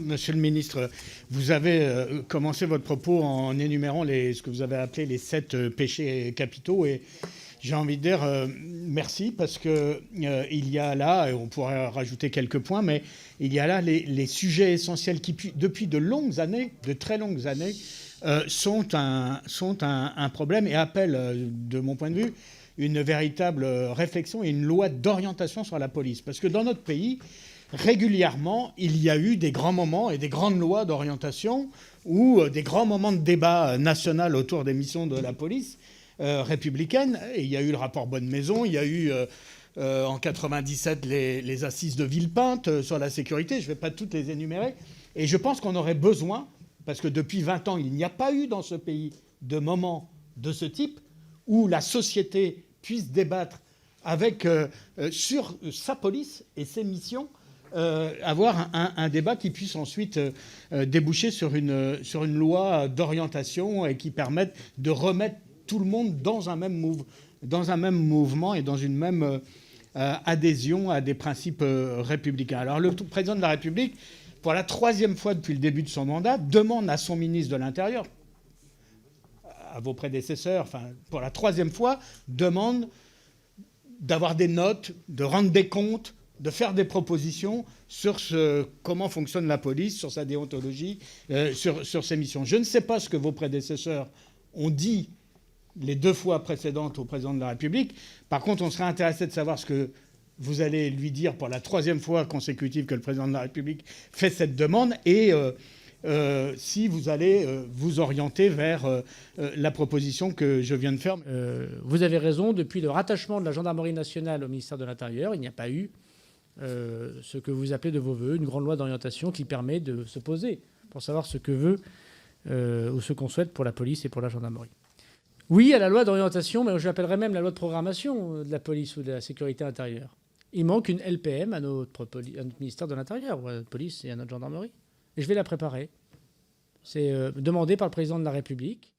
Monsieur le ministre, vous avez commencé votre propos en énumérant ce que vous avez appelé les 7 péchés capitaux. Et j'ai envie de dire merci parce qu'il y a là, et on pourrait rajouter quelques points, mais il y a là les sujets essentiels qui, depuis de longues années, de très longues années, sont un problème et appellent, de mon point de vue, une véritable réflexion et une loi d'orientation sur la police. Parce que dans notre pays, régulièrement, il y a eu des grands moments et des grandes lois d'orientation ou des grands moments de débat national autour des missions de la police républicaine. Et il y a eu le rapport Bonne-Maison, il y a eu en 1997 les assises de Villepinte sur la sécurité. Je ne vais pas toutes les énumérer. Et je pense qu'on aurait besoin, parce que depuis 20 ans, il n'y a pas eu dans ce pays de moment de ce type où la société puisse débattre sur sa police et ses missions, avoir un débat qui puisse ensuite déboucher sur une loi d'orientation et qui permette de remettre tout le monde dans un même mouvement et dans une même adhésion à des principes républicains. Alors le président de la République, pour la 3e fois depuis le début de son mandat, demande à son ministre de l'Intérieur, à vos prédécesseurs, enfin pour la 3e fois, demande d'avoir des notes, de rendre des comptes, de faire des propositions sur comment fonctionne la police, sur sa déontologie, sur ses missions. Je ne sais pas ce que vos prédécesseurs ont dit les 2 fois précédentes au président de la République. Par contre, on serait intéressé de savoir ce que vous allez lui dire pour la 3e fois consécutive que le président de la République fait cette demande et si vous allez vous orienter vers la proposition que je viens de faire. Vous avez raison, depuis le rattachement de la gendarmerie nationale au ministère de l'Intérieur, il n'y a pas eu ce que vous appelez de vos voeux, une grande loi d'orientation qui permet de se poser pour savoir ce que veut ou ce qu'on souhaite pour la police et pour la gendarmerie. Oui à la loi d'orientation, mais je l'appellerais même la loi de programmation de la police ou de la sécurité intérieure. Il manque une LPM à notre ministère de l'Intérieur, à notre police et à notre gendarmerie. Et je vais la préparer. C'est demandé par le président de la République.